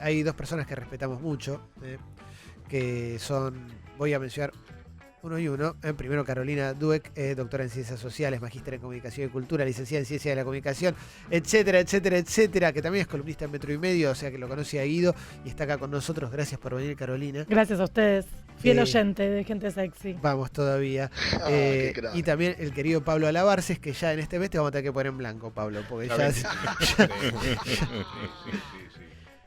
hay dos personas que respetamos mucho, que son, voy a mencionar uno y uno. Primero, Carolina Dueck, doctora en Ciencias Sociales, magíster en Comunicación y Cultura, licenciada en Ciencia de la Comunicación, etcétera, etcétera, etcétera, que también es columnista en Metro y Medio, o sea que lo conoce a Guido y está acá con nosotros. Gracias por venir, Carolina. Gracias a ustedes, fiel oyente de Gente Sexy. Vamos todavía. Y también el querido Pablo Alabarces, que ya en este mes te vamos a tener que poner en blanco, Pablo, porque ya...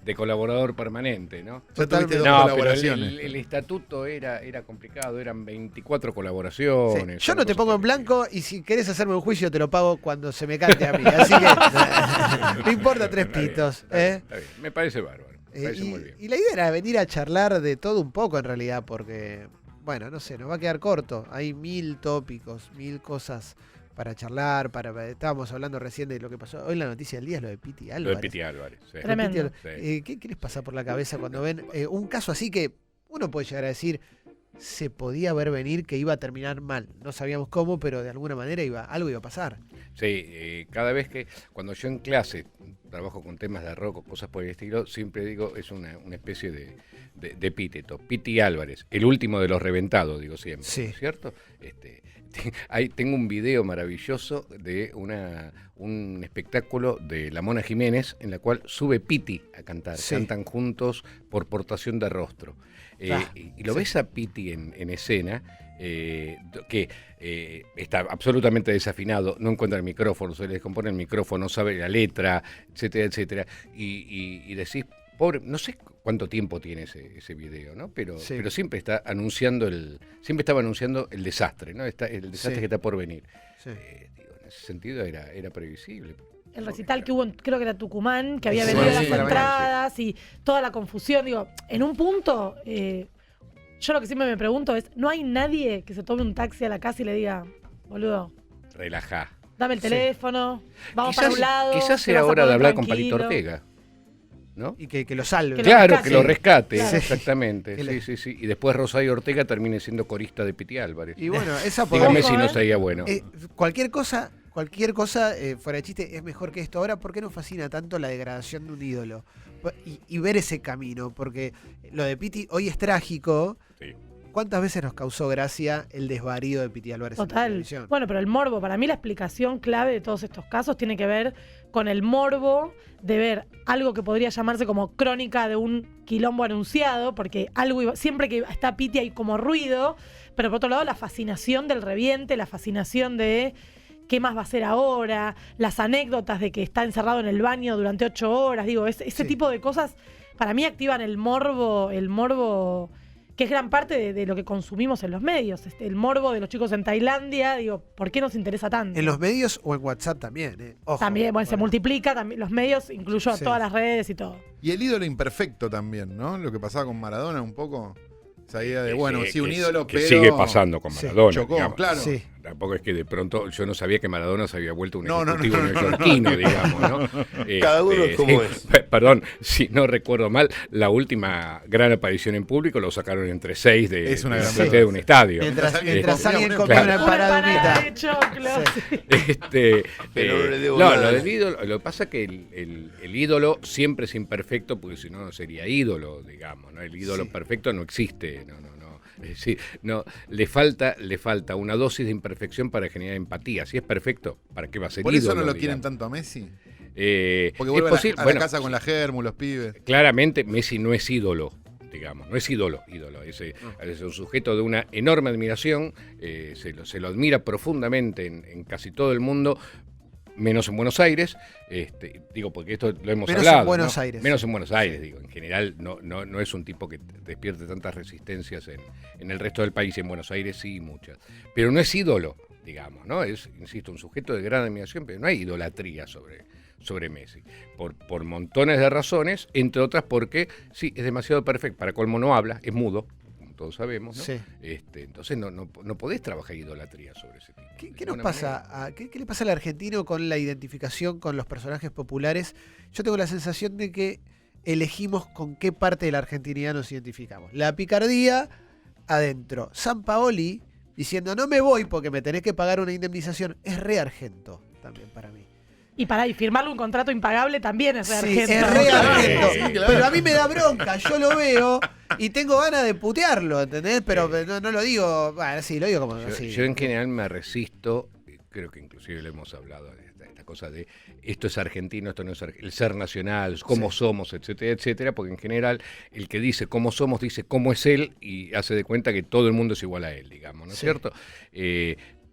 De colaborador permanente, ¿no? Tuviste dos no, colaboraciones. Pero el estatuto era complicado, eran 24 colaboraciones. Sí. Yo no te pongo en blanco y si querés hacerme un juicio te lo pago cuando se me cante a mí. Así que no importa tres pitos. Está bien. Me parece bárbaro. Me parece muy bien. Y la idea era venir a charlar de todo un poco en realidad, porque, bueno, no sé, nos va a quedar corto. Hay 1000 tópicos, 1000 cosas para charlar, estábamos hablando recién de lo que pasó. Hoy la noticia del día es lo de Piti Álvarez. Lo de Piti Álvarez, sí. Tremendo. ¿Qué les pasa por la cabeza cuando ven un caso así que uno puede llegar a decir se podía ver venir que iba a terminar mal? No sabíamos cómo, pero de alguna manera algo iba a pasar. Sí, cada vez que, cuando yo en clase trabajo con temas de rock o cosas por el estilo, siempre digo, es una especie de epíteto. Piti Álvarez, el último de los reventados, digo siempre, sí. ¿No es cierto? Tengo un video maravilloso de un espectáculo de La Mona Jiménez en la cual sube Piti a cantar. Sí. Cantan juntos por portación de rostro. Y lo ves a Piti en escena, que está absolutamente desafinado, no encuentra el micrófono, se le descompone el micrófono, no sabe la letra, etcétera, etcétera. Y decís, pobre, no sé cuánto tiempo tiene ese video, ¿no? Pero siempre está anunciando siempre estaba anunciando el desastre, ¿no? El desastre que está por venir. Sí. En ese sentido era previsible. El recital que hubo, creo que era Tucumán, que había vendido las entradas y toda la confusión. Digo, en un punto, yo lo que siempre me pregunto es, ¿no hay nadie que se tome un taxi a la casa y le diga, boludo, relajá, dame el teléfono, vamos para un lado? Quizás sea hora de hablar con Palito Ortega, ¿no? Y que lo salve. Que lo rescate, claro. Exactamente. Sí. Y después Rosario Ortega termine siendo corista de Piti Álvarez. Y bueno, esa dígame si no sería bueno. Cualquier cosa, fuera de chiste, es mejor que esto. Ahora, ¿por qué nos fascina tanto la degradación de un ídolo? Y ver ese camino, porque lo de Piti hoy es trágico. Sí. ¿Cuántas veces nos causó gracia el desvarío de Piti Álvarez en la televisión? Bueno, pero el morbo, para mí la explicación clave de todos estos casos tiene que ver con el morbo de ver algo que podría llamarse como crónica de un quilombo anunciado, porque siempre que está Piti hay como ruido, pero por otro lado la fascinación del reviente, la fascinación de qué más va a hacer ahora, las anécdotas de que está encerrado en el baño durante 8 horas, digo, ese tipo de cosas para mí activan el morbo que es gran parte de lo que consumimos en los medios. El morbo de los chicos en Tailandia, digo, ¿por qué nos interesa tanto? En los medios o en WhatsApp también, Ojo, también, bueno, se multiplica, también, los medios, incluyo a todas las redes y todo. Y el ídolo imperfecto también, ¿no? Lo que pasaba con Maradona un poco. Esa idea de, bueno, sí, un ídolo, que pero... sigue pasando con Maradona. Chocó, digamos. Claro. Sí. Tampoco es que de pronto yo no sabía que Maradona se había vuelto un ejecutivo neoyorquino, digamos, ¿no? Cada uno como es. Perdón, si no recuerdo mal, la última gran aparición en público lo sacaron entre 6 de un estadio. Mientras alguien comía una empanada de choclo. Lo del ídolo, lo que pasa es que el ídolo siempre es imperfecto, porque si no, no sería ídolo, digamos, ¿no? El ídolo perfecto no existe, no, le falta una dosis de imperfección para generar empatía. Si es perfecto, ¿para qué va a ser ídolo? ¿Por eso no lo quieren tanto a Messi? Porque vuelve a la casa con la germu, los pibes. Claramente Messi no es ídolo, digamos, no es ídolo. Es un sujeto de una enorme admiración, se lo admira profundamente en casi todo el mundo, menos en Buenos Aires, digo, porque esto lo hemos hablado. Menos en Buenos Aires, digo. En general no es un tipo que despierte tantas resistencias en el resto del país. En Buenos Aires sí, muchas. Pero no es ídolo, digamos, ¿no? Es, insisto, un sujeto de gran admiración, pero no hay idolatría sobre Messi. Por montones de razones, entre otras porque, sí, es demasiado perfecto. Para colmo no habla, es mudo. Todos sabemos, ¿no? Sí. Entonces no podés trabajar idolatría sobre ese tipo. ¿Qué nos pasa? ¿Qué le pasa al argentino con la identificación con los personajes populares? Yo tengo la sensación de que elegimos con qué parte de la argentinidad nos identificamos. La picardía, adentro. Sampaoli, diciendo, no me voy porque me tenés que pagar una indemnización, es re argento también para mí. Y firmarle un contrato impagable también es re Sí, argento. es re argento. Sí, claro. Pero a mí me da bronca, yo lo veo y tengo ganas de putearlo, ¿entendés? Pero no lo digo, bueno, sí, lo digo como así. Yo en general me resisto, creo que inclusive le hemos hablado de esta cosa de esto es argentino, esto no es argentino, el ser nacional, cómo somos, etcétera, etcétera, porque en general el que dice cómo somos dice cómo es él y hace de cuenta que todo el mundo es igual a él, digamos, ¿no es cierto?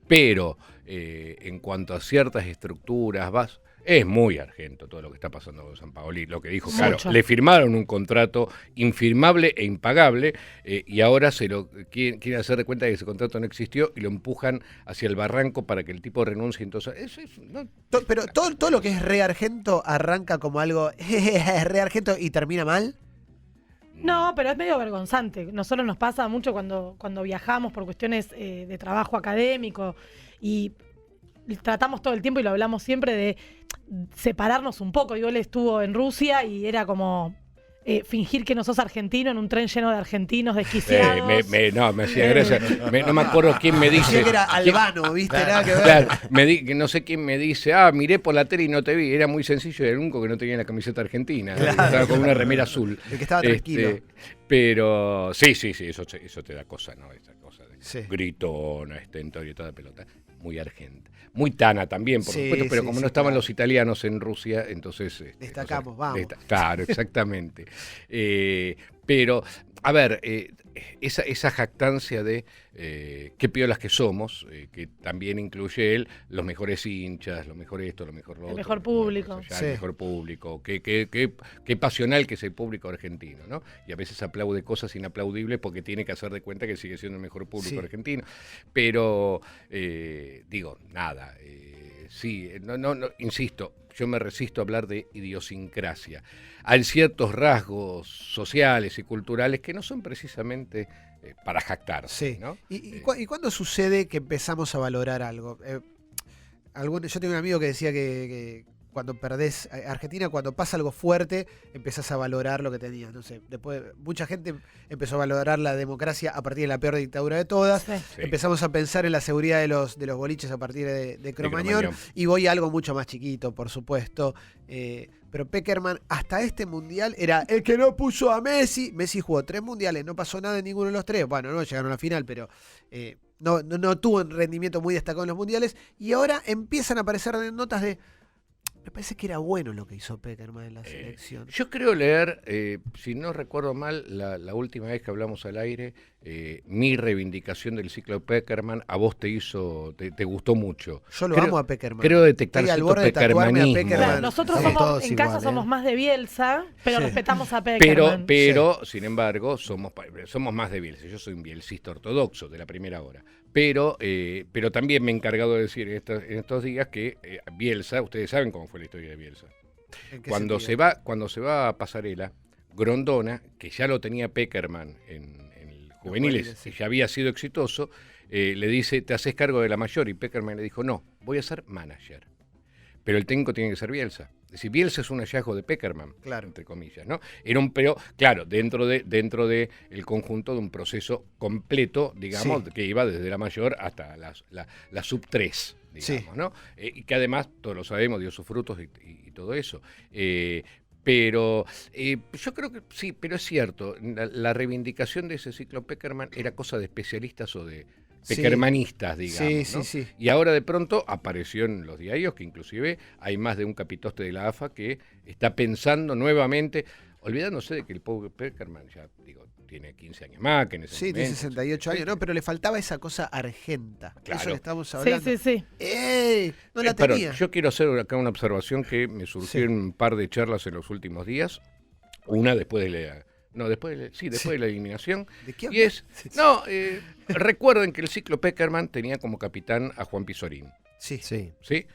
Pero en cuanto a ciertas estructuras, es muy argento todo lo que está pasando con Sampaoli. Lo que dijo, Mucho. claro, le firmaron un contrato infirmable e impagable y ahora se lo quieren hacer de cuenta que ese contrato no existió y lo empujan hacia el barranco para que el tipo renuncie. Entonces, no, Pero todo lo que es re argento arranca como algo re argento y termina mal. No, pero es medio vergonzante. Nosotros nos pasa mucho cuando viajamos por cuestiones de trabajo académico y tratamos todo el tiempo y lo hablamos siempre de separarnos un poco. Yo él estuvo en Rusia y era como fingir que no sos argentino en un tren lleno de argentinos desquiciados. me hacía gracia. No me acuerdo quién me dice. Decía que era albano, ¿viste? Nada que ver. Claro, que no sé quién me dice, miré por la tele y no te vi. Era muy sencillo, era el único que no tenía la camiseta argentina. Claro. Estaba con una remera azul. El que estaba tranquilo. Pero sí, eso te da cosa, ¿no? Esa cosa de Sí. gritona, estentorieta de pelota. Muy argenta. Muy tana también, por Sí, supuesto, pero sí, como sí, no estaban claro. los italianos en Rusia, entonces... Destacamos, vamos. Claro, exactamente. Pero, a ver, esa jactancia de qué piolas que somos, que también incluye él, los mejores hinchas, lo mejor esto, lo mejor lo otro. mejor público. Sí. El mejor público, qué pasional que es el público argentino, ¿no? Y a veces aplaude cosas inaplaudibles porque tiene que hacer de cuenta que sigue siendo el mejor público Sí. argentino. Pero, digo, nada, sí, no, insisto, yo me resisto a hablar de idiosincrasia. Hay ciertos rasgos sociales y culturales que no son precisamente para jactarse, Sí. ¿no? ¿Y cuándo sucede que empezamos a valorar algo? Yo tengo un amigo que decía que cuando perdés Argentina, cuando pasa algo fuerte, empezás a valorar lo que tenías. No sé, después mucha gente empezó a valorar la democracia a partir de la peor dictadura de todas. Sí. Sí. Empezamos a pensar en la seguridad de los boliches a partir de Cromañón. Y voy a algo mucho más chiquito, por supuesto. Pero Pekerman, hasta este mundial, era el que no puso a Messi. Messi jugó 3 mundiales, no pasó nada en ninguno de los 3. Bueno, no llegaron a la final, pero no tuvo un rendimiento muy destacado en los mundiales. Y ahora empiezan a aparecer notas de... Me parece que era bueno lo que hizo Pekerman en la selección. Yo creo leer, si no recuerdo mal, la última vez que hablamos al aire, mi reivindicación del ciclo de Pekerman a vos te gustó mucho. Yo lo amo a Pekerman. Creo detectar Estoy al cierto borde de tatuarme a pekermanismo. Pekerman. Claro, nosotros Somos somos, todos en casa igual, somos más de Bielsa, pero Sí. respetamos a Pekerman. Pero sin embargo, somos más de Bielsa. Yo soy un bielcista ortodoxo de la primera hora. Pero también me he encargado de decir en estos días que Bielsa, ustedes saben cómo fue la historia de Bielsa. ¿En qué Cuando sentido? se va a Pasarela, Grondona, que ya lo tenía Pekerman en el juveniles, juveniles, sí. que ya había sido exitoso, le dice, te haces cargo de la mayor, y Pekerman le dijo, no, voy a ser manager. Pero el técnico tiene que ser Bielsa. Es decir, Bielsa es un hallazgo de Pekerman, Claro. entre comillas, ¿no? Pero, claro, dentro de el conjunto de un proceso completo, digamos, Sí. que iba desde la mayor hasta la sub 3, digamos, Sí. ¿no? Y que además, todos lo sabemos, dio sus frutos y todo eso. Pero yo creo que sí, pero es cierto, la reivindicación de ese ciclo Pekerman era cosa de especialistas o de Sí. pekermanistas, digamos, Sí, ¿no? sí, sí. Y ahora de pronto apareció en los diarios que inclusive hay más de un capitoste de la AFA que está pensando nuevamente, olvidándose de que el pobre Pekerman ya, digo, tiene 15 años más que en ese Sí, momento. tiene 68 años, ¿no? Pero le faltaba esa cosa argenta. Claro. Eso le estamos Sí, hablando. sí, sí. ¡Ey! No la Perdón, tenía. yo quiero hacer acá una observación que me surgió Sí. en un par de charlas en los últimos días. Una después de la... No, después de la eliminación. ¿De qué Y es... hablas? Sí, sí. No, recuerden que el ciclo Pekerman tenía como capitán a Juan Pizorín. Sí. ¿Sí?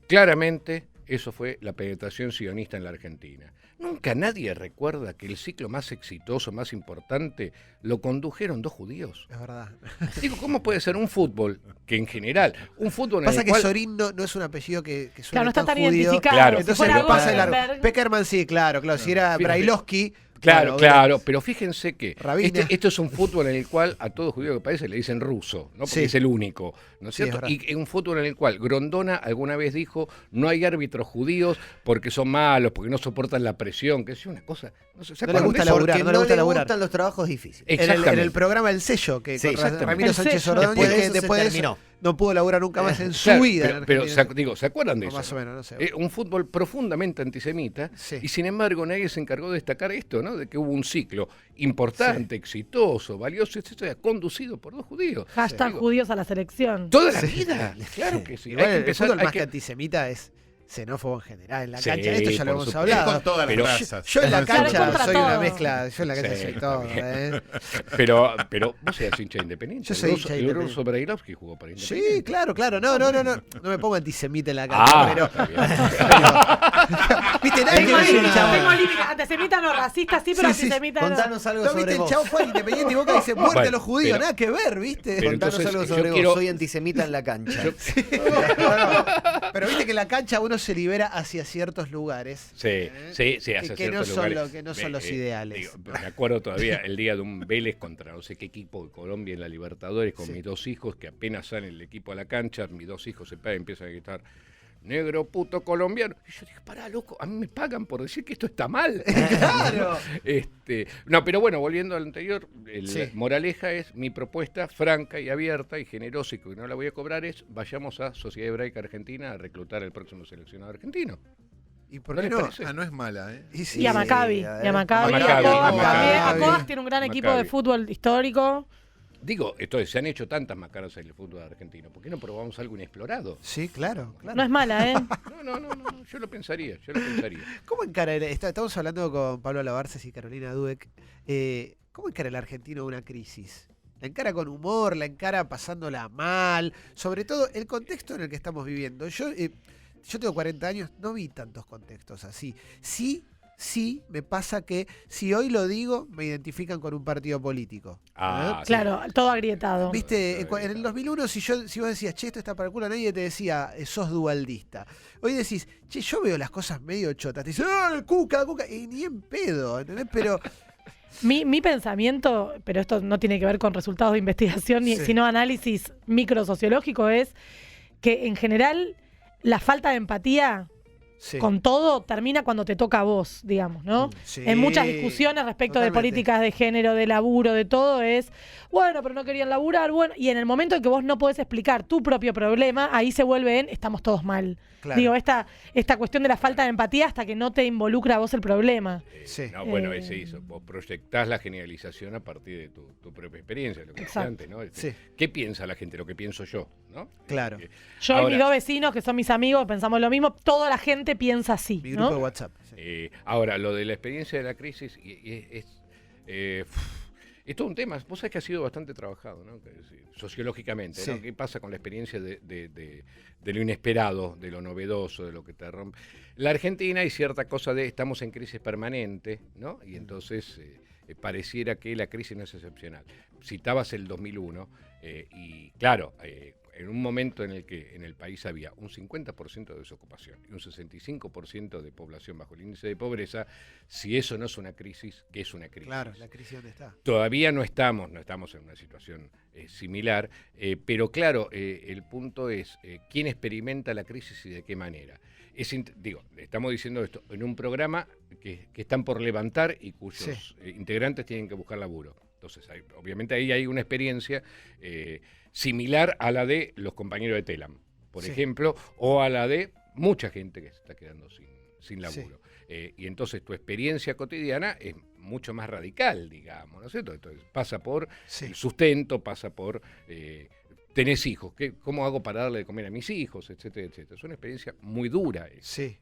Claramente eso fue la penetración sionista en la Argentina. Nunca nadie recuerda que el ciclo más exitoso, más importante, lo condujeron 2 judíos. Es verdad. Digo, ¿cómo puede ser un fútbol que en general, un fútbol en Pasa el que cual... Sorín no es un apellido que suena Claro, no está tan judío. identificado. Claro. Si Entonces fuera lo pasa de largo. Goldberg, Pekerman sí, claro. Si era Fíjate. Brailovsky, Claro, Bueno, claro, pero fíjense que Rabina. esto es un fútbol en el cual a todo judío que parece le dicen ruso, ¿no? Porque Sí. es el único, ¿no es Sí, es cierto? verdad. Y es un fútbol en el cual Grondona alguna vez dijo, no hay árbitros judíos porque son malos, porque no soportan la presión, que es una cosa, no sé, ¿se No le acuerdan gusta de eso? laburar, Porque no le gusta laburar. gustan los trabajos difíciles. En Exactamente. el programa El Sello, que Sí, con exactamente. Ramiro El Sánchez Sello. Ordóñez, Después de que eso se después de eso terminó. no pudo laburar nunca más en su Claro, vida. en pero Argentina. ¿se acuerdan de O eso? más o menos, no sé. Un fútbol profundamente antisemita, Sí. y sin embargo nadie se encargó de destacar esto, ¿no? De que hubo un ciclo importante, exitoso, valioso, etcétera, conducido por 2 judíos. Hashtag Digo, judíos a la selección. Toda la vida, claro que sí. Igual Hay que el empezar, fútbol hay más que que- antisemita es xenófobo en general. En la Sí, cancha, esto ya lo por hemos supuesto. hablado. Con todas las Pero- razas. Yo en la Claro, cancha contra soy una todo. mezcla. Yo en la cancha Sí, soy está todo. bien. Pero vos seas hincha de Independiente. Yo soy El hincha ruso- de El Independiente. ruso Brailovsky jugó para Independiente. Sí, claro. No me pongo antisemita en la cancha. Ah, pero, está bien. ¿viste? Nadie Tengo quiere decir límite, chavo. tengo límite. Antisemita no, racista sí, pero Sí, sí. antisemita no. Contanos algo ¿No sobre viste el vos. chavo fue al Independiente y Boca dice muerte Bueno, a los judíos? pero- Nada que ver, ¿viste? pero Contanos entonces, algo yo sobre vos. quiero- Soy antisemita en la cancha. Pero viste que en la cancha uno se libera hacia ciertos lugares. Sí, sí, hace que no ciertos son lugares. lo- que no son los ideales. Me acuerdo todavía el día de un Vélez contra no sé qué equipo de Colombia en la Libertadores con Sí. mis 2 hijos, que apenas salen el equipo a la cancha, mis 2 hijos se paran y empiezan a gritar, negro puto colombiano. Y yo dije, pará, loco, a mí me pagan por decir que esto está mal. Claro. No, pero bueno, volviendo al anterior, Sí. moraleja es mi propuesta franca y abierta y generosa y que no la voy a cobrar es vayamos a Sociedad Hebraica Argentina a reclutar al próximo seleccionado argentino. ¿Y por ¿No qué les no? parece? No es mala, ¿eh? Y Y a Maccabi. Sí, a ver. Y a Maccabi. A Maccabi, A Codas Maccabi. también. A Codas tiene un gran equipo de Maccabi. fútbol histórico. Digo, se han hecho tantas macaras en el fútbol argentino. ¿Por qué no probamos algo inexplorado? Sí, claro. No es mala, ¿eh? No, yo lo pensaría. ¿Cómo encara estamos hablando con Pablo Alabarces y Carolina Dueck. ¿Cómo encara el argentino una crisis? ¿La encara con humor? ¿La encara pasándola mal? Sobre todo el contexto en el que estamos viviendo. Yo tengo 40 años, no vi tantos contextos así. Sí, me pasa que si hoy lo digo, me identifican con un partido político. Ah, sí. Claro, todo agrietado. Viste, en el 2001, si vos decías, che, esto está para el culo, nadie te decía, sos dualdista. Hoy decís, che, yo veo las cosas medio chotas. Te dicen, Cuca, y ni en pedo, ¿entendés? Pero, Mi pensamiento, pero esto no tiene que ver con resultados de investigación, Sí. sino análisis microsociológico, es que en general la falta de empatía sí. con todo termina cuando te toca a vos, digamos, ¿no? Sí, En muchas discusiones respecto de totalmente. políticas de género, de laburo, de todo, es, bueno, pero no querían laburar, bueno, y en el momento en que vos no podés explicar tu propio problema, ahí se vuelve en, estamos todos mal. Claro. Digo, esta cuestión de la falta de empatía hasta que no te involucra a vos el problema. Sí. No, bueno, Eh, ese hizo. Vos proyectás la generalización a partir de tu propia experiencia, lo que decía Exacto. antes, ¿no? Sí. ¿Qué piensa la gente? Lo que pienso yo, ¿no? Claro. Yo y Ahora- mis 2 vecinos, que son mis amigos, pensamos lo mismo, toda la gente piensa así, Mi grupo ¿no? de WhatsApp. Sí. Ahora, lo de la experiencia de la crisis es todo un tema. Vos sabés que ha sido bastante trabajado, ¿no? Sociológicamente, ¿no? Sí. ¿Qué pasa con la experiencia de lo inesperado, de lo novedoso, de lo que te rompe? La Argentina hay cierta cosa de estamos en crisis permanente, ¿no? Y entonces pareciera que la crisis no es excepcional. Citabas el 2001 y claro, en un momento en el que en el país había un 50% de desocupación y un 65% de población bajo el índice de pobreza, si eso no es una crisis, ¿qué es una crisis? Claro, la crisis dónde está. Todavía no estamos en una situación similar, pero claro, el punto es quién experimenta la crisis y de qué manera. Estamos diciendo esto en un programa que están por levantar y cuyos integrantes tienen que buscar laburo. Entonces, obviamente ahí hay una experiencia similar a la de los compañeros de Telam, por ejemplo, o a la de mucha gente que se está quedando sin laburo. Y entonces tu experiencia cotidiana es mucho más radical, digamos, ¿no es cierto? Entonces pasa por el sustento, pasa por... tenés hijos, ¿cómo hago para darle de comer a mis hijos? Etcétera, etcétera. Es una experiencia muy dura,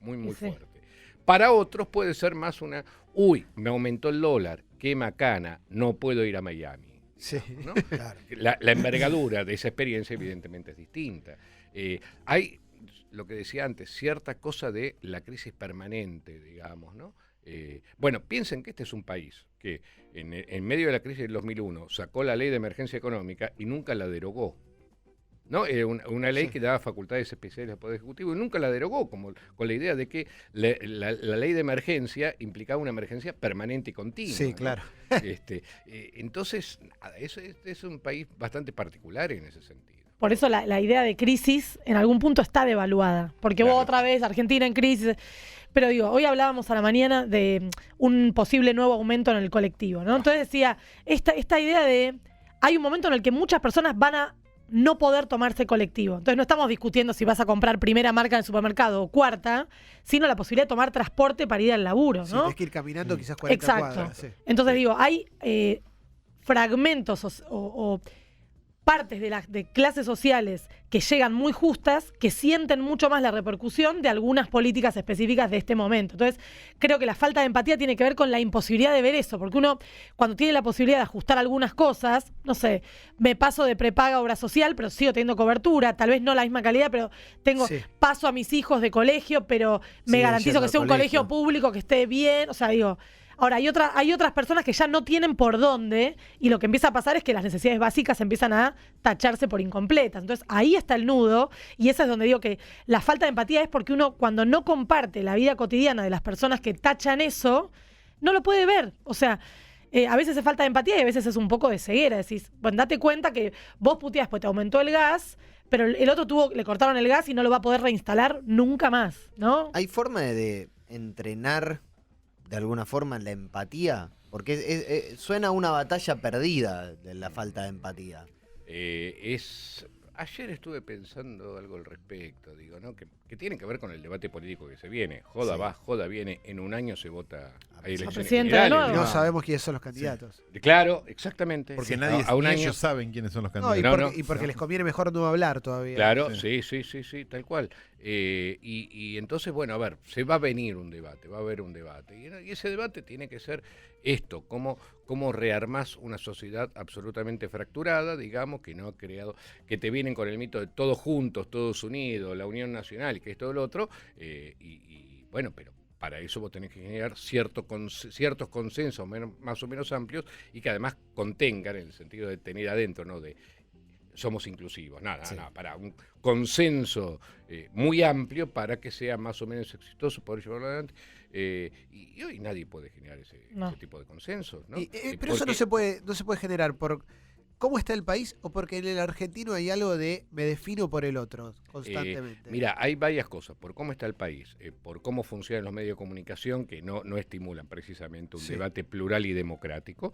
muy Sí. fuerte. Para otros puede ser más una, me aumentó el dólar, qué macana, no puedo ir a Miami. Sí, ¿no? claro. La envergadura de esa experiencia evidentemente es distinta. Hay, lo que decía antes, cierta cosa de la crisis permanente, digamos, ¿no? Bueno, piensen que este es un país que en medio de la crisis del 2001 sacó la ley de emergencia económica y nunca la derogó. ¿no? Una ley que daba facultades especiales al Poder Ejecutivo y nunca la derogó, como con la idea de que la ley de emergencia implicaba una emergencia permanente y continua. Sí, ¿no? claro. Entonces, es un país bastante particular en ese sentido. Por eso la idea de crisis en algún punto está devaluada. Porque Claro. vos otra vez, Argentina en crisis. Pero digo, hoy hablábamos a la mañana de un posible nuevo aumento en el colectivo, ¿no? Entonces decía, esta idea de, hay un momento en el que muchas personas van a no poder tomarse colectivo. Entonces no estamos discutiendo si vas a comprar primera marca en el supermercado o cuarta, sino la posibilidad de tomar transporte para ir al laburo, Sí, ¿no? tienes que ir caminando quizás 40 Exacto. cuadras. Sí. Entonces digo, hay fragmentos o partes de clases sociales que llegan muy justas, que sienten mucho más la repercusión de algunas políticas específicas de este momento. Entonces, creo que la falta de empatía tiene que ver con la imposibilidad de ver eso, porque uno, cuando tiene la posibilidad de ajustar algunas cosas, no sé, me paso de prepaga a obra social, pero sigo teniendo cobertura, tal vez no la misma calidad, pero Sí. paso a mis hijos de colegio, pero me Sí, garantizo yendo que al sea un colegio. colegio público, que esté bien, o sea, digo... Ahora, hay otras personas que ya no tienen por dónde y lo que empieza a pasar es que las necesidades básicas empiezan a tacharse por incompletas. Entonces, ahí está el nudo y esa es donde digo que la falta de empatía es porque uno cuando no comparte la vida cotidiana de las personas que tachan eso, no lo puede ver. O sea, a veces es falta de empatía y a veces es un poco de ceguera. Decís, bueno, date cuenta que vos puteás pues te aumentó el gas, pero el otro le cortaron el gas y no lo va a poder reinstalar nunca más, ¿no? ¿Hay forma de entrenar de alguna forma la empatía? Porque suena a una batalla perdida de la falta de empatía. Ayer estuve pensando algo al respecto, digo, ¿no? Que tiene que ver con el debate político que se viene. Joda Sí. va, joda viene. En un año se vota a elecciones presidente de generales. nuevo. No sabemos quiénes son los candidatos. Claro, exactamente. Porque Sí, nadie, a un ni año. ellos saben quiénes son los No, candidatos. y porque les conviene mejor no hablar todavía. Claro, Sí. sí, tal cual. Y entonces, bueno, a ver, se va a venir un debate, va a haber un debate. Y ese debate tiene que ser esto, cómo rearmás una sociedad absolutamente fracturada, digamos, que no ha creado, que te vienen con el mito de todos juntos, todos unidos, la unión nacional y que es todo lo otro, y bueno, pero para eso vos tenés que generar ciertos consensos más o menos amplios y que además contengan, en el sentido de tener adentro, ¿no? De somos inclusivos, nada, para un consenso muy amplio para que sea más o menos exitoso poder llevarlo adelante. Y hoy nadie puede generar ese tipo de consensos, ¿no? Pero eso no se puede generar por cómo está el país o porque en el argentino hay algo de me defino por el otro constantemente. Mira, hay varias cosas, por cómo está el país, por cómo funcionan los medios de comunicación que no estimulan precisamente un debate plural y democrático.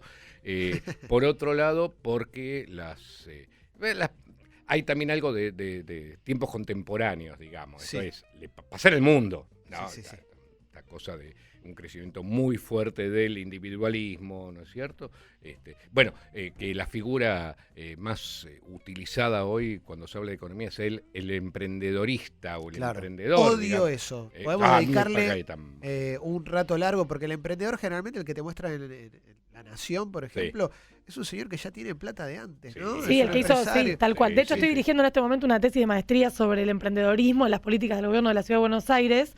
Por otro lado, porque hay también algo de tiempos contemporáneos, digamos. Sí. Eso es pasar el mundo. ¿no? Sí. Esta cosa de un crecimiento muy fuerte del individualismo, ¿no es cierto? Bueno, que la figura más utilizada hoy cuando se habla de economía es el emprendedorista o el emprendedor. Odio digamos. eso. Podemos A mí me dedicarle cae tan- un rato largo porque el emprendedor generalmente el que te muestra en La Nación, por ejemplo, es un señor que ya tiene plata de antes, Sí. ¿no? Sí, Es el un que hizo, empresario. sí, tal cual. De hecho, Sí, estoy sí. dirigiendo en este momento una tesis de maestría sobre el emprendedorismo en las políticas del gobierno de la Ciudad de Buenos Aires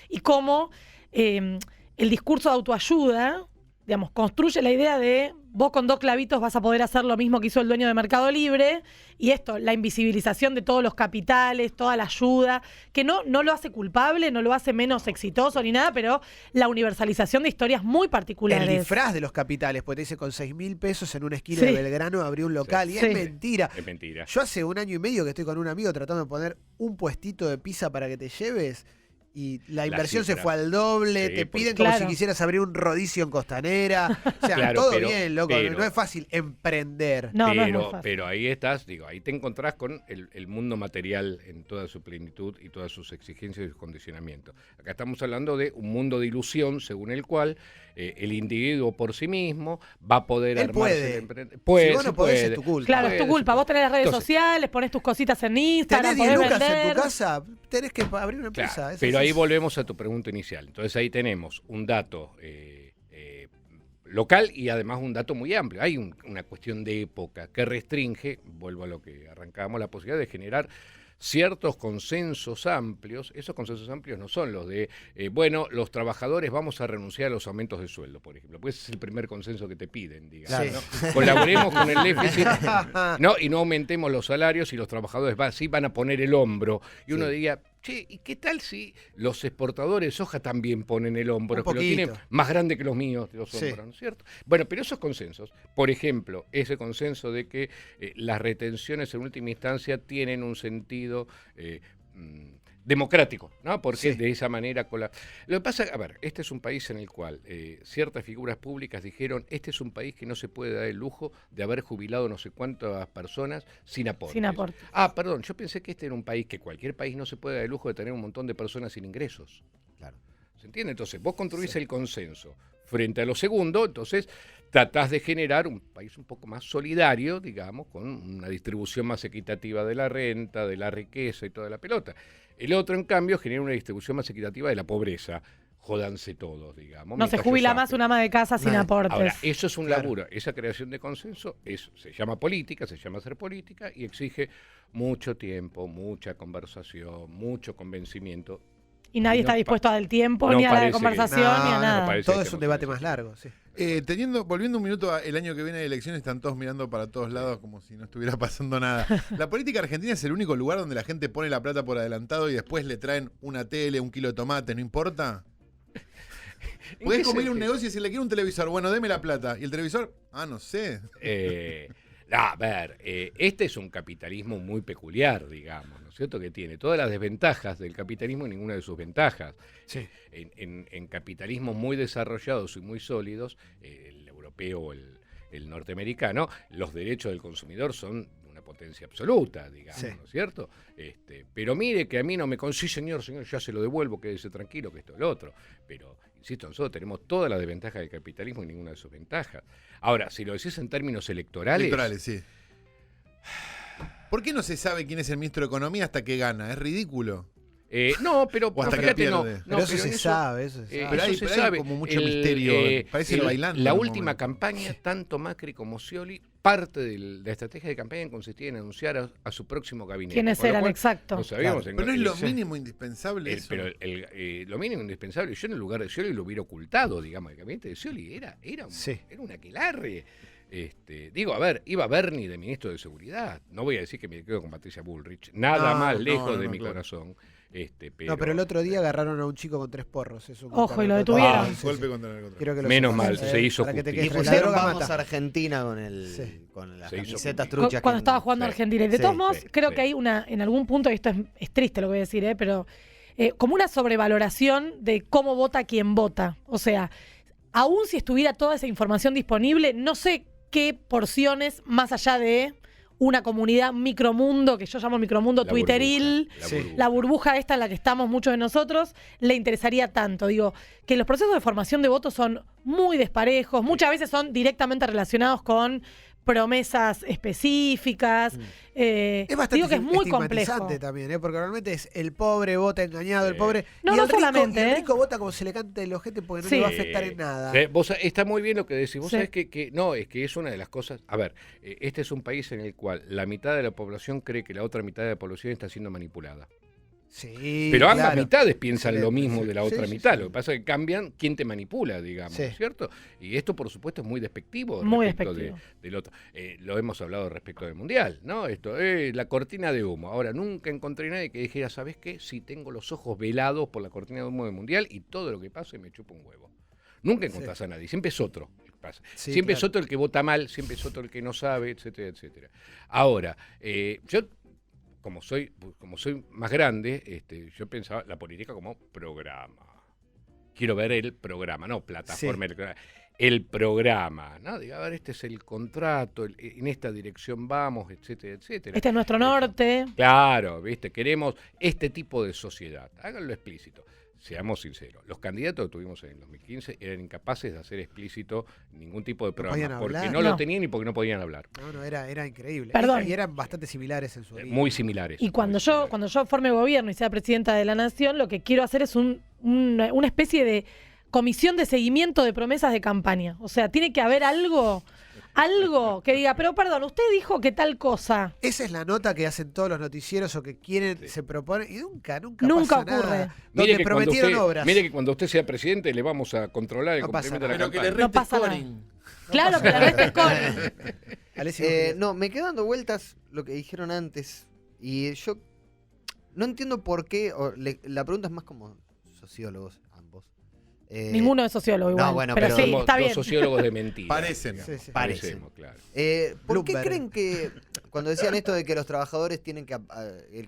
y cómo el discurso de autoayuda, digamos, construye la idea de vos con 2 clavitos vas a poder hacer lo mismo que hizo el dueño de Mercado Libre y esto, la invisibilización de todos los capitales, toda la ayuda, que no lo hace culpable, no lo hace menos exitoso ni nada, pero la universalización de historias muy particulares. El disfraz de los capitales, porque te dice con 6.000 pesos en una esquina Sí. de Belgrano abrió un local y Sí. es mentira. Es mentira. Yo hace 1 año y medio que estoy con un amigo tratando de poner un puestito de pizza para que te lleves y la inversión se cifra. fue al doble, Sí, te por piden supuesto. como si Claro. quisieras abrir un rodicio en Costanera. O sea, Claro, todo pero- bien, loco. pero- No es fácil emprender. No es muy fácil. Pero ahí estás, ahí te encontrás con el mundo material en toda su plenitud y todas sus exigencias y sus condicionamientos. Acá estamos hablando de un mundo de ilusión según el cual el individuo por sí mismo va a poder Él armarse puede. el emprendimiento. Si vos no podés, es tu culpa. Claro, es tu culpa. Vos tenés las redes Entonces, sociales, ponés tus cositas en Instagram, Tenés 10 podés lucas vender. en tu casa, tenés que abrir una Claro, empresa. Es pero así. ahí volvemos a tu pregunta inicial. Entonces ahí tenemos un dato local y además un dato muy amplio. Hay una cuestión de época que restringe, vuelvo a lo que arrancábamos, la posibilidad de generar ciertos consensos amplios. Esos consensos amplios no son los de, bueno, los trabajadores vamos a renunciar a los aumentos de sueldo, por ejemplo, pues ese es el primer consenso que te piden, digamos. Sí. ¿No? Colaboremos con el déficit, ¿no? Y no aumentemos los salarios y los trabajadores sí van a poner el hombro. Y uno diría, che, ¿y qué tal si los exportadores de soja también ponen el hombro? Que lo tienen más grande que los míos, los hombros, ¿no es cierto? Bueno, pero esos consensos, por ejemplo, ese consenso de que las retenciones en última instancia tienen un sentido democrático, ¿no? Porque de esa manera... Lo que pasa, a ver, este es un país en el cual ciertas figuras públicas dijeron, este es un país que no se puede dar el lujo de haber jubilado no sé cuántas personas sin aportes. Sin aportes. Ah, perdón, yo pensé que este era un país que cualquier país no se puede dar el lujo de tener un montón de personas sin ingresos. Claro. ¿Se entiende? Entonces, vos construís el consenso frente a lo segundo, entonces tratás de generar un país un poco más solidario, digamos, con una distribución más equitativa de la renta, de la riqueza y toda la pelota. El otro, en cambio, genera una distribución más equitativa de la pobreza. Jódanse todos, digamos. No se jubila más una ama de casa sin aportes. Ahora, eso es un laburo. Esa creación de consenso se llama política, se llama hacer política y exige mucho tiempo, mucha conversación, mucho convencimiento. Y nadie está dispuesto a dar el tiempo, ni a la conversación, ni a nada. Todo es un debate más largo, sí. Volviendo un minuto el año que viene de elecciones, están todos mirando para todos lados como si no estuviera pasando nada. ¿La política argentina es el único lugar donde la gente pone la plata por adelantado y después le traen una tele, un kilo de tomate, no importa? Podés comer un negocio y decirle, quiero un televisor, bueno, deme la plata. ¿Y el televisor? No sé. A ver, este es un capitalismo muy peculiar, digamos, ¿no es cierto? Que tiene todas las desventajas del capitalismo y ninguna de sus ventajas. Sí. En capitalismos muy desarrollados y muy sólidos, el europeo o el norteamericano, los derechos del consumidor son una potencia absoluta, digamos, ¿no es cierto? Pero mire que a mí no me consigue, señor, ya se lo devuelvo, quédese tranquilo, que esto es lo otro. Pero, insisto, nosotros tenemos todas las desventajas del capitalismo y ninguna de sus ventajas. Ahora, si lo decís en términos electorales... Electorales, sí. ¿Por qué no se sabe quién es el ministro de Economía hasta que gana? Es ridículo. No, pero hasta fíjate, no. Pero eso se sabe, Pero hay como mucho misterio. Parece bailando. La última campaña, tanto Macri como Scioli, parte de la estrategia de campaña consistía en anunciar a su próximo gabinete. ¿Quiénes eran? Exacto. No sabíamos. Pero no es lo mínimo indispensable eso. Pero lo mínimo indispensable, yo en el lugar de Scioli lo hubiera ocultado, digamos, el gabinete de Scioli era un aquelarre. Digo, a ver, iba Bernie de ministro de Seguridad. No voy a decir que me quedo con Patricia Bullrich. Nada más lejos de mi corazón. Pero el otro día agarraron a un chico con 3 porros. Eso Ojo, y lo detuvieron. Un golpe contra el narcotráfico. Menos mal, se hizo Y justicia. pusieron vamos a Argentina con las camisetas truchas. Cuando estaba jugando Argentina. Y de todos modos, creo que hay en algún punto, y esto es triste lo que voy a decir, pero como una sobrevaloración de cómo vota quien vota. O sea, aún si estuviera toda esa información disponible, no sé qué porciones, más allá de una comunidad micromundo, que yo llamo micromundo twitteril, la burbuja esta en la que estamos muchos de nosotros, le interesaría tanto. Digo, que los procesos de formación de votos son muy desparejos, muchas veces son directamente relacionados con promesas específicas. Es bastante digo que es muy complejo también, porque realmente es el pobre vota engañado, el pobre no, y no el rico, solamente, y el rico vota como se le cante el ojete porque no le va a afectar en nada. Vos, está muy bien lo que decís. Vos sabés que no, es que es una de las cosas. A ver, este es un país en el cual la mitad de la población cree que la otra mitad de la población está siendo manipulada. Sí, pero ambas mitades piensan lo mismo sí, de la otra mitad. Lo que pasa es que cambian quién te manipula, digamos, ¿cierto? Y esto, por supuesto, es muy despectivo respecto del otro. Lo hemos hablado respecto del Mundial, ¿no? Esto la cortina de humo. Ahora, nunca encontré nadie que dijera, ¿sabes qué? Si tengo los ojos velados por la cortina de humo del Mundial y todo lo que pase me chupa un huevo. Nunca encontrás a nadie, siempre es otro el que pasa. Siempre es otro el que vota mal, siempre es otro el que no sabe, etcétera, etcétera. Ahora, yo... Como soy más grande, yo pensaba la política como programa. Quiero ver el programa, no plataforma electoral. El programa, ¿no? Digo, a ver, este es el contrato, en esta dirección vamos, etcétera, etcétera. Este es nuestro norte. Claro, ¿viste? Queremos este tipo de sociedad. Háganlo explícito. Seamos sinceros, los candidatos que tuvimos en el 2015 eran incapaces de hacer explícito ningún tipo de programa, porque no lo tenían y porque no podían hablar. No, era increíble. Perdón. Y eran bastante similares en su origen. Muy similares. Y cuando yo forme gobierno y sea presidenta de la nación, lo que quiero hacer es una especie de comisión de seguimiento de promesas de campaña. O sea, tiene que haber algo algo que diga, pero perdón, usted dijo que tal cosa. Esa es la nota que hacen todos los noticieros o que quieren, Sí. se proponen y nunca Nunca pasa ocurre. nada. Donde prometieron obras. Mire que cuando usted sea presidente le vamos a controlar el No pasa cumplimiento de la Pero que le campaña. No reste pasa nada. scoring. Claro, que la resta es con. Alessi, ¿vos querías? No, me quedo dando vueltas lo que dijeron antes. Y yo no entiendo por qué. La pregunta es más como sociólogos, ambos. Ninguno es sociólogo igual. No, bueno, pero pero sí, Somos está dos bien. sociólogos de mentira. Parecen. Sí, sí. Parecemos, claro. ¿Por qué Bloomberg. creen que, cuando decían esto de que los trabajadores tienen que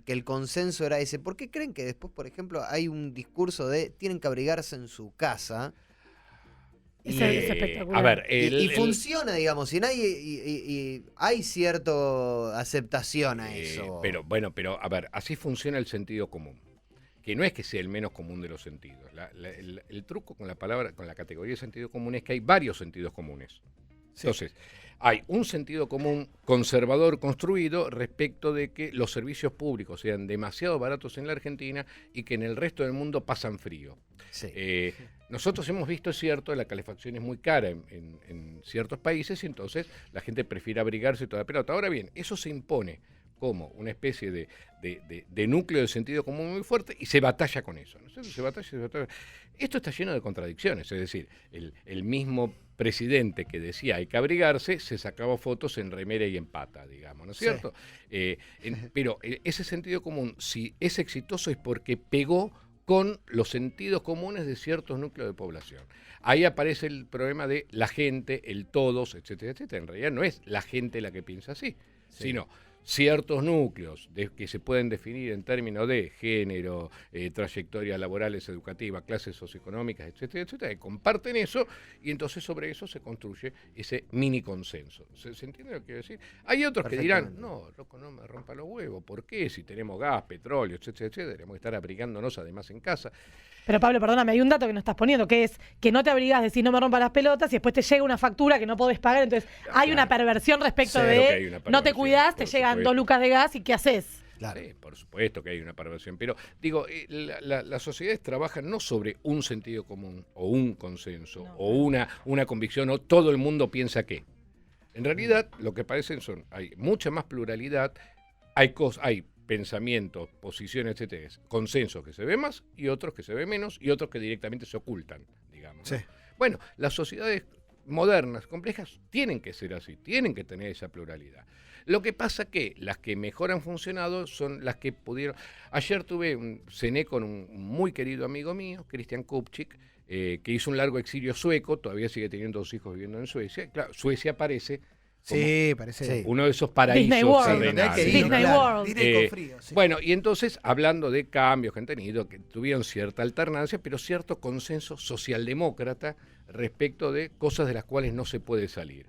el consenso era ese, ¿por qué creen que después, por ejemplo, hay un discurso de tienen que abrigarse en su casa? Ese es espectacular. A ver, Y funciona, digamos, y nadie y hay cierta aceptación a eso. Pero bueno, pero a ver, así funciona el sentido común. Que no es que sea el menos común de los sentidos. El truco con la palabra, con la categoría de sentido común es que hay varios sentidos comunes. Sí. Entonces, hay un sentido común conservador construido respecto de que los servicios públicos sean demasiado baratos en la Argentina y que en el resto del mundo pasan frío. Sí. Nosotros hemos visto, es cierto, la calefacción es muy cara en ciertos países y entonces la gente prefiere abrigarse toda la pelota. Ahora bien, eso se impone como una especie de núcleo de sentido común muy fuerte y se batalla con eso, ¿no? Se batalla. Esto está lleno de contradicciones, es decir, el mismo presidente que decía hay que abrigarse se sacaba fotos en remera y en pata, digamos, ¿no es Sí. cierto? Pero ese sentido común, si es exitoso es porque pegó con los sentidos comunes de ciertos núcleos de población. Ahí aparece el problema de la gente, el todos, etcétera, etcétera. En realidad no es la gente la que piensa así, sino ciertos núcleos que se pueden definir en términos de género, trayectorias laborales, educativas, clases socioeconómicas, etcétera, etcétera, que comparten eso y entonces sobre eso se construye ese mini consenso. ¿Se entiende lo que quiero decir? Hay otros que dirán, no, loco, no me rompa los huevos, ¿por qué? Si tenemos gas, petróleo, etcétera, etcétera, tenemos que estar abrigándonos además en casa. Pero Pablo, perdóname, hay un dato que no estás poniendo, que es que no te abrigás, decís no me rompa las pelotas y después te llega una factura que no podés pagar. Entonces hay una perversión respecto Claro que hay de una no te perversión, cuidás, te por llegan supuesto. 2 lucas de gas y ¿qué haces? Claro. Sí, por supuesto que hay una perversión, pero digo, las sociedades trabajan no sobre un sentido común o un consenso o una convicción o todo el mundo piensa que. En realidad lo que parecen hay mucha más pluralidad, hay pensamientos, posiciones, etcétera, consensos que se ven más y otros que se ven menos y otros que directamente se ocultan, digamos, ¿no? Sí. Bueno, las sociedades modernas, complejas, tienen que ser así, tienen que tener esa pluralidad. Lo que pasa que las que mejor han funcionado son las que pudieron... Ayer cené con un muy querido amigo mío, Christian Kupchik, que hizo un largo exilio sueco, todavía sigue teniendo 2 hijos viviendo en Suecia. Claro, Suecia aparece como Sí, parece. Sí. uno de esos paraísos Disney World. Donde hay terrenales. que ir, Disney claro. World. Disney con Eh, frío, sí. Bueno, y entonces, hablando de cambios que han tenido, que tuvieron cierta alternancia, pero cierto consenso socialdemócrata respecto de cosas de las cuales no se puede salir.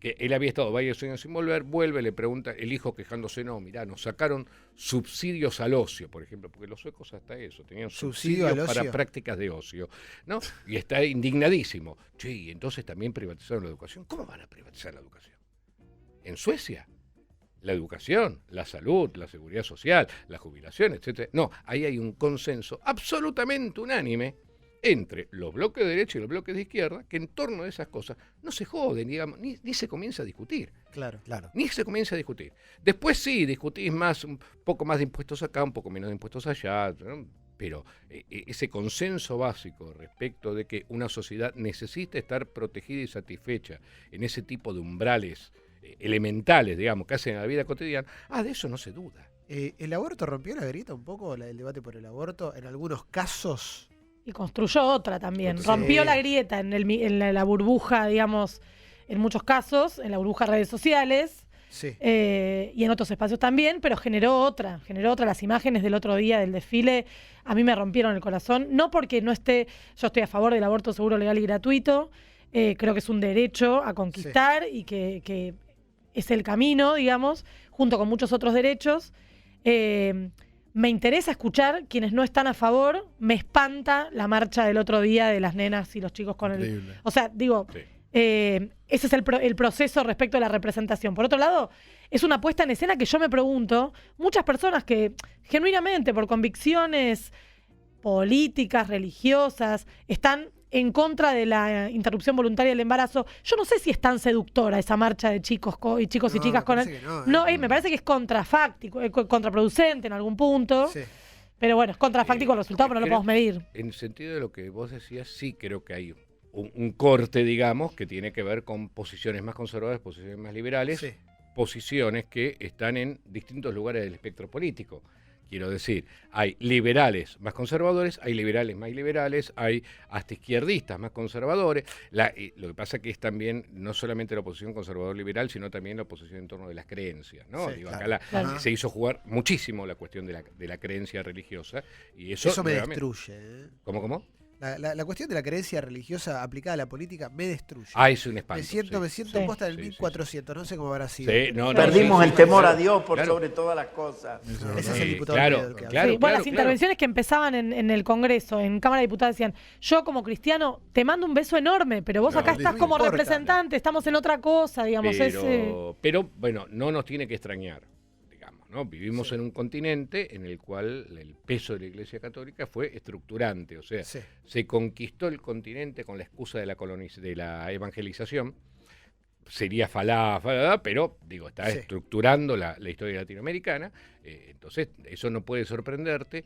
Que él había estado varios años sin volver, vuelve, le pregunta, el hijo quejándose, no, mirá, nos sacaron subsidios al ocio, por ejemplo, porque los suecos hasta eso, tenían Subsidio subsidios al para ocio. prácticas de ocio, ¿no? Y está indignadísimo. Che, y entonces también privatizaron la educación. ¿Cómo van a privatizar la educación? En Suecia, la educación, la salud, la seguridad social, la jubilación, etcétera. No, ahí hay un consenso absolutamente unánime entre los bloques de derecha y los bloques de izquierda, que en torno a esas cosas no se joden, digamos, ni se comienza a discutir. Claro. Claro. Ni se comienza a discutir. Después sí, discutís más, un poco más de impuestos acá, un poco menos de impuestos allá, ¿no? Pero ese consenso básico respecto de que una sociedad necesita estar protegida y satisfecha en ese tipo de umbrales elementales, digamos, que hacen en la vida cotidiana, de eso no se duda. ¿El aborto rompió la grieta un poco, el debate por el aborto? En algunos casos. Y construyó otra también. Sí. Rompió la grieta en la burbuja, digamos, en muchos casos, en la burbuja de redes sociales Sí. y en otros espacios también, pero generó otra. Las imágenes del otro día del desfile a mí me rompieron el corazón. No porque yo estoy a favor del aborto seguro, legal y gratuito. Creo que es un derecho a conquistar y que es el camino, digamos, junto con muchos otros derechos. Me interesa escuchar quienes no están a favor. Me espanta la marcha del otro día de las nenas y los chicos con Increíble. O sea, digo, Sí. ese es el proceso respecto a la representación. Por otro lado, es una puesta en escena que yo me pregunto, muchas personas que genuinamente por convicciones políticas, religiosas, están en contra de la interrupción voluntaria del embarazo. Yo no sé si es tan seductora esa marcha de chicos y chicas con él. No, me parece que es contrafáctico, contraproducente en algún punto. Sí. Pero bueno, es contrafáctico el resultado, pero no lo podemos medir. En el sentido de lo que vos decías, sí creo que hay un corte, digamos, que tiene que ver con posiciones más conservadoras, posiciones más liberales, Sí. posiciones que están en distintos lugares del espectro político. Quiero decir, hay liberales más conservadores, hay liberales más liberales, hay hasta izquierdistas más conservadores. Lo que pasa que es también no solamente la oposición conservador-liberal, sino también la oposición en torno de las creencias, ¿no? Sí, Digo, claro. acá se hizo jugar muchísimo la cuestión de la creencia religiosa y eso Eso me nuevamente- destruye. ¿eh? ¿Cómo? La cuestión de la creencia religiosa aplicada a la política me destruye. Ah, es un espanto. me siento Sí. posta del Sí, sí, 1400, no sé cómo habrá sido. Sí, no, Perdimos sí, el temor claro, a Dios por claro. sobre todas las cosas. Ese es el Sí, diputado claro, Olmedo el que habla. claro. Sí, bueno, las intervenciones que empezaban en el Congreso, en Cámara de Diputados, decían, yo como cristiano te mando un beso enorme, pero vos No, acá no estás me como importa. representante, estamos en otra cosa, digamos. Pero bueno, no nos tiene que extrañar, digamos, ¿no? Vivimos Sí. en un continente en el cual el peso de la Iglesia Católica fue estructurante, o sea, Sí. se conquistó el continente con la excusa de de la evangelización. Sería falaz, pero digo, está Sí. estructurando la historia latinoamericana, entonces eso no puede sorprenderte.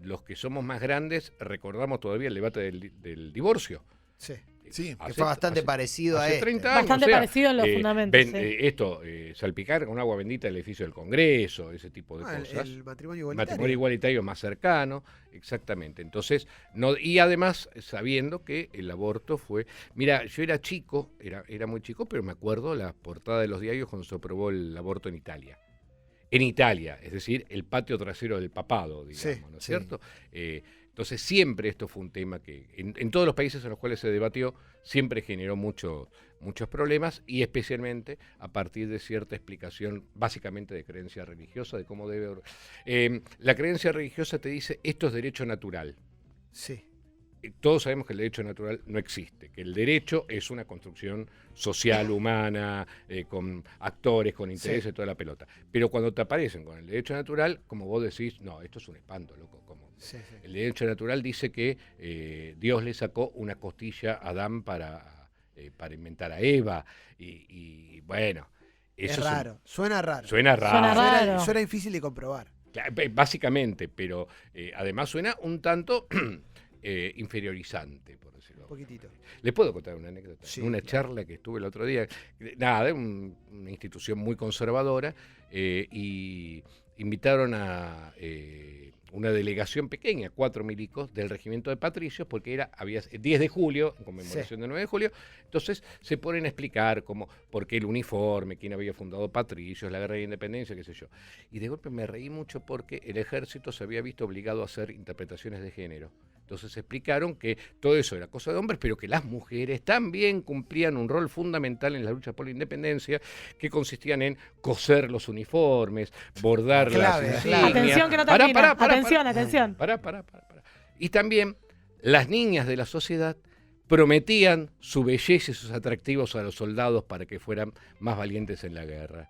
Los que somos más grandes recordamos todavía el debate del divorcio. Sí. Sí, Que fue bastante parecido a hace este. 30 años. Bastante parecido en los fundamentos, sí. Salpicar con agua bendita el edificio del Congreso, ese tipo de Ah, cosas. el matrimonio igualitario. Matrimonio igualitario más cercano, exactamente. Entonces, y además sabiendo que el aborto fue... Mira, yo era chico, era muy chico, pero me acuerdo la portada de los diarios cuando se aprobó el aborto en Italia. En Italia, es decir, el patio trasero del papado, digamos, Sí, ¿no es sí. cierto? Entonces siempre esto fue un tema que en todos los países en los cuales se debatió siempre generó muchos problemas y especialmente a partir de cierta explicación básicamente de creencia religiosa, de cómo debe... la creencia religiosa te dice esto es derecho natural. Sí. Todos sabemos que el derecho natural no existe, que el derecho es una construcción social, humana, con actores, con intereses, Sí. toda la pelota. Pero cuando te aparecen con el derecho natural, como vos decís, no, esto es un espanto, loco. Sí, sí. El derecho natural dice que Dios le sacó una costilla a Adán para inventar a Eva. Y bueno, Es eso raro. Suena raro. suena raro. Suena raro. Suena difícil de comprobar. Básicamente, pero además suena un tanto inferiorizante, por decirlo. Un poquitito. ¿Les puedo contar una anécdota? Sí, En una claro. charla que estuve el otro día, nada, de una institución muy conservadora, y invitaron a una delegación pequeña, 4 milicos del regimiento de patricios, porque había 10 de julio, en conmemoración del 9 de julio, entonces se ponen a explicar por qué el uniforme, quién había fundado patricios, la guerra de independencia, qué sé yo. Y de golpe me reí mucho porque el ejército se había visto obligado a hacer interpretaciones de género. Entonces explicaron que todo eso era cosa de hombres, pero que las mujeres también cumplían un rol fundamental en la lucha por la independencia, que consistían en coser los uniformes, bordar Clave, las clave. insignias. Atención que no Pará, termina. pará, Atención, pará. atención. Pará. Y también las niñas de la sociedad prometían su belleza y sus atractivos a los soldados para que fueran más valientes en la guerra.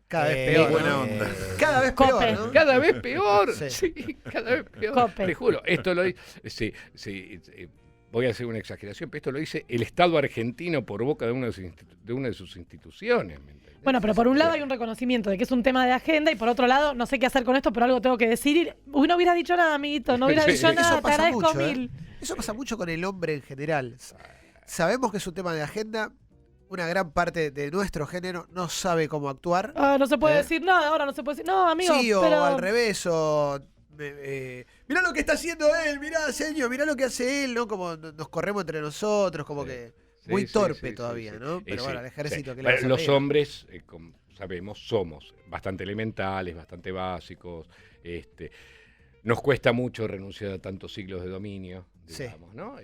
Cada vez peor. buena ¿no? onda. Cada vez Cope. peor, ¿no? Cada vez peor, Sí. sí, cada vez peor. Cope. Te juro, esto lo dice, voy a hacer una exageración, pero esto lo dice el Estado argentino por boca de una de sus instituciones. ¿me entendés? Bueno, pero por un lado hay un reconocimiento de que es un tema de agenda y por otro lado, no sé qué hacer con esto, pero algo tengo que decir. Uy, no hubiera dicho nada, amiguito, no hubiera Sí. dicho nada, Eso te pasa agradezco mucho, ¿eh? mil. Eso pasa mucho con el hombre en general. Sabemos que es un tema de agenda. Una gran parte de nuestro género no sabe cómo actuar. Ah, no se puede ¿Eh? decir nada, ahora no se puede decir. No, amigo, Sí, o pero... al revés, o... mirá lo que está haciendo él, mirá, señor, mirá lo que hace él, ¿no? Como nos corremos entre nosotros, como Sí. que Sí, muy sí, torpe sí, todavía, sí, ¿no? sí. Pero Sí, bueno, el ejército sí. que le vas a Los pedir? hombres, como sabemos, somos bastante elementales, bastante básicos. Nos cuesta mucho renunciar a tantos siglos de dominio, Sí. digamos, ¿no?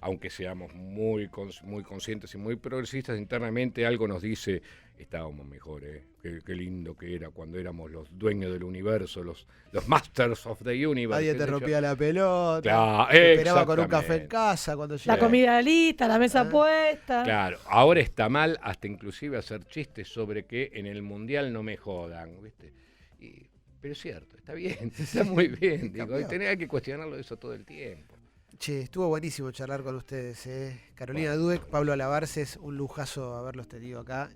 Aunque seamos muy conscientes y muy progresistas, internamente algo nos dice, estábamos mejor, qué lindo que era cuando éramos los dueños del universo, los masters of the universe. Nadie qué te sé yo. rompía la pelota. Claro, Te esperaba con un café en exactamente. casa cuando La llegaba. comida lista, la mesa Ah. puesta. Claro, ahora está mal hasta inclusive hacer chistes sobre que en el Mundial no me jodan, ¿viste? Pero es cierto, está bien, está muy bien, digo, Cambió. hay que cuestionarlo eso todo el tiempo. Che, estuvo buenísimo charlar con ustedes. Carolina Dueck, Pablo Alabarces, un lujazo haberlos tenido acá.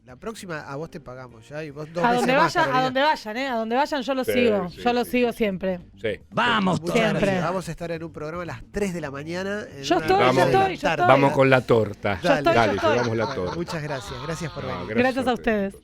La próxima a vos te pagamos ya y vos 2 A veces donde, más, vayan, Carolina. a donde vayan yo los Sí, sigo. sí, Yo los sí, sigo sí. siempre. Sí. Vamos Muchas Siempre. gracias. Vamos a estar en un programa a las 3 de la mañana. en Yo una estoy, radio yo de la estoy, yo tarde. estoy. Vamos con la torta. Yo estoy, Dale, yo estoy. llevamos la Bueno, torta. muchas gracias. Gracias por No, venir. Gracias a ustedes.